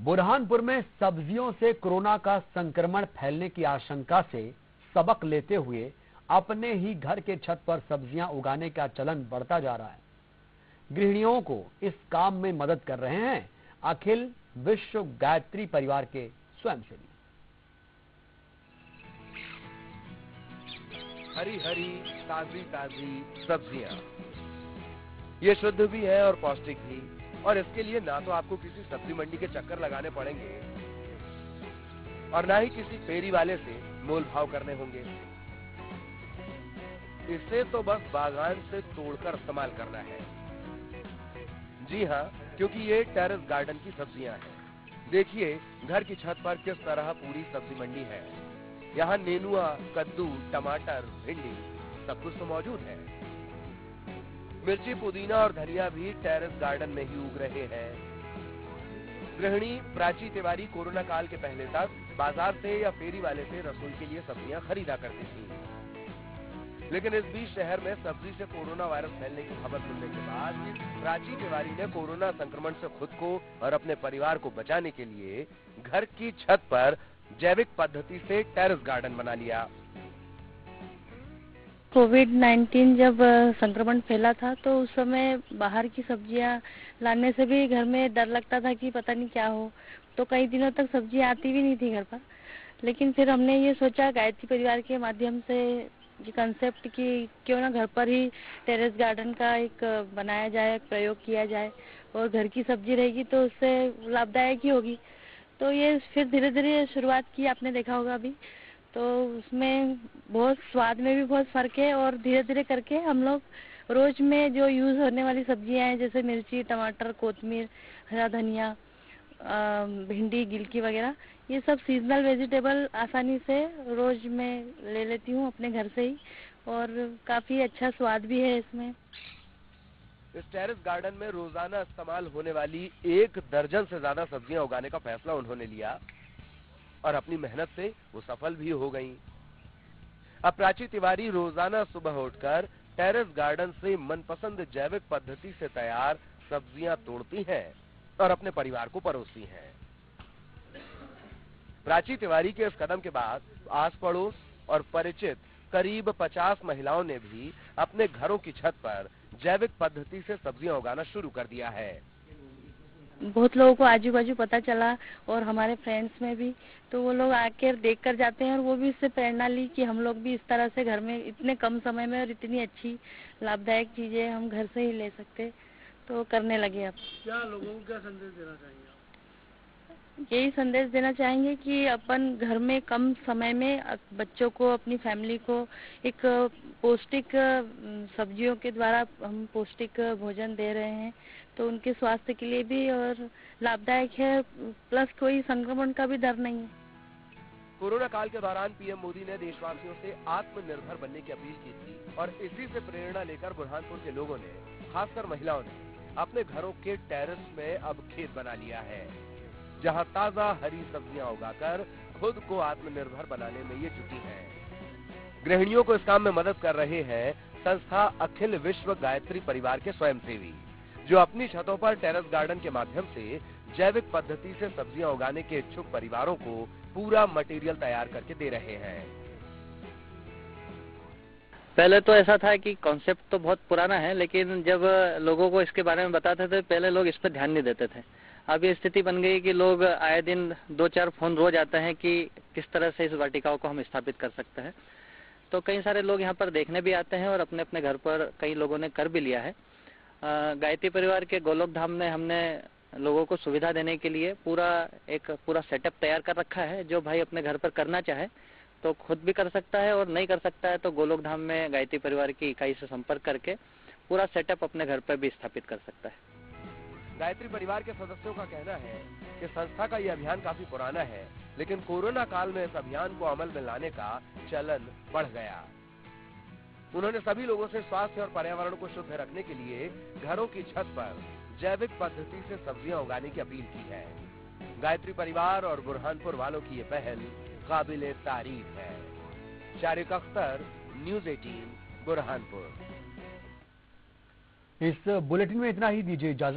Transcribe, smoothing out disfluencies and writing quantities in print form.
बुरहानपुर में सब्जियों से कोरोना का संक्रमण फैलने की आशंका से सबक लेते हुए अपने ही घर के छत पर सब्जियां उगाने का चलन बढ़ता जा रहा है। गृहिणियों को इस काम में मदद कर रहे हैं अखिल विश्व गायत्री परिवार के स्वयंसेवी। हरी हरी ताजी ताजी सब्जियां, ये शुद्ध भी है और पौष्टिक भी। और इसके लिए ना तो आपको किसी सब्जी मंडी के चक्कर लगाने पड़ेंगे और ना ही किसी फेरी वाले से मोल भाव करने होंगे। इसे तो बस बागान से तोड़कर इस्तेमाल करना है। जी हाँ, क्योंकि ये टेरेस गार्डन की सब्जियां हैं। देखिए घर की छत पर किस तरह पूरी सब्जी मंडी है। यहाँ नेनुआ, कद्दू, टमाटर, भिंडी सब कुछ तो मौजूद है। मिर्ची, पुदीना और धनिया भी टेरेस गार्डन में ही उग रहे हैं। गृहिणी प्राची तिवारी कोरोना काल के पहले तक बाजार से या फेरी वाले से रसोई के लिए सब्जियां खरीदा करती थी, लेकिन इस बीच शहर में सब्जी से कोरोना वायरस फैलने की खबर सुनने के बाद प्राची तिवारी ने कोरोना संक्रमण से खुद को और अपने परिवार को बचाने के लिए घर की छत पर जैविक पद्धति से टेरेस गार्डन बना लिया। कोविड-19 जब संक्रमण फैला था तो उस समय बाहर की सब्जियां लाने से भी घर में डर लगता था कि पता नहीं क्या हो, तो कई दिनों तक सब्जी आती भी नहीं थी घर पर। लेकिन फिर हमने ये सोचा गायत्री परिवार के माध्यम से ये कंसेप्ट कि क्यों ना घर पर ही टेरेस गार्डन का एक बनाया जाए, प्रयोग किया जाए और घर की सब्जी रहेगी तो उससे लाभदायक ही होगी। तो ये फिर धीरे-धीरे शुरुआत की, आपने देखा होगा अभी, तो उसमें बहुत स्वाद में भी बहुत फर्क है और धीरे-धीरे करके हम लोग रोज में जो यूज होने वाली सब्जियां हैं जैसे मिर्ची, टमाटर, कोतमीर, हरा धनिया, भिंडी, गिलकी वगैरह, ये सब सीजनल वेजिटेबल आसानी से रोज में ले लेती हूँ अपने घर से ही और काफी अच्छा स्वाद भी है इसमें। इस टेरेस गार्डन में रोजाना इस्तेमाल होने वाली 1 दर्जन से ज्यादा सब्जियां उगाने का फैसला उन्होंने लिया और अपनी मेहनत से वो सफल भी हो गईं। अब प्राची तिवारी रोजाना सुबह उठकर टेरेस गार्डन से मनपसंद जैविक पद्धति से तैयार सब्जियां तोड़ती हैं और अपने परिवार को परोसती हैं। प्राची तिवारी के इस कदम के बाद आस पड़ोस और परिचित करीब 50 महिलाओं ने भी अपने घरों की छत पर जैविक पद्धति से सब्जियां उगाना शुरू कर दिया है। बहुत लोगों को आजू बाजू पता चला और हमारे फ्रेंड्स में भी, तो वो लोग आकर देख कर जाते हैं और वो भी इससे प्रेरणा ली कि हम लोग भी इस तरह से घर में इतने कम समय में और इतनी अच्छी लाभदायक चीजें हम घर से ही ले सकते, तो करने लगे। अब क्या लोगों को क्या संदेश देना चाहेंगे? यही संदेश देना चाहेंगे कि अपन घर में कम समय में बच्चों को, अपनी फैमिली को एक पौष्टिक सब्जियों के द्वारा हम पौष्टिक भोजन दे रहे हैं, तो उनके स्वास्थ्य के लिए भी और लाभदायक है, प्लस कोई संक्रमण का भी डर नहीं है। कोरोना काल के दौरान पीएम मोदी ने देशवासियों से आत्मनिर्भर बनने की अपील की थी और इसी से प्रेरणा लेकर बुरहानपुर के लोगों ने, खासकर महिलाओं ने, अपने घरों के टेरेस में अब खेत बना लिया है, जहां ताजा हरी सब्जियां उगाकर खुद को आत्मनिर्भर बनाने में ये जुटी हैं। गृहिणियों को इस काम में मदद कर रहे हैं संस्था अखिल विश्व गायत्री परिवार के स्वयंसेवी, जो अपनी छतों पर टेरेस गार्डन के माध्यम से जैविक पद्धति से सब्जियां उगाने के इच्छुक परिवारों को पूरा मटेरियल तैयार करके दे रहे हैं। पहले तो ऐसा था कि कॉन्सेप्ट तो बहुत पुराना है, लेकिन जब लोगों को इसके बारे में बताते थे पहले लोग इस पर ध्यान नहीं देते थे। अब ये स्थिति बन गई कि लोग आए दिन 2-4 फोन रोज आते हैं कि किस तरह से इस वाटिकाओं को हम स्थापित कर सकते हैं। तो कई सारे लोग यहाँ पर देखने भी आते हैं और अपने अपने घर पर कई लोगों ने कर भी लिया है। गायत्री परिवार के गोलोक धाम में हमने लोगों को सुविधा देने के लिए पूरा सेटअप तैयार कर रखा है। जो भाई अपने घर पर करना चाहे तो खुद भी कर सकता है और नहीं कर सकता है तो गोलोक धाम में गायत्री परिवार की इकाई से संपर्क करके पूरा सेटअप अपने घर पर भी स्थापित कर सकता है। गायत्री परिवार के सदस्यों का कहना है कि संस्था का यह अभियान काफी पुराना है, लेकिन कोरोना काल में इस अभियान को अमल में लाने का चलन बढ़ गया। उन्होंने सभी लोगों से स्वास्थ्य और पर्यावरण को शुद्ध रखने के लिए घरों की छत पर जैविक पद्धति से सब्जियां उगाने की अपील की है। गायत्री परिवार और बुरहानपुर वालों की ये पहल काबिले तारीफ है। शारिक अख्तर, न्यूज़ 18, बुरहानपुर। इस बुलेटिन में इतना ही, दीजिए इजाजत।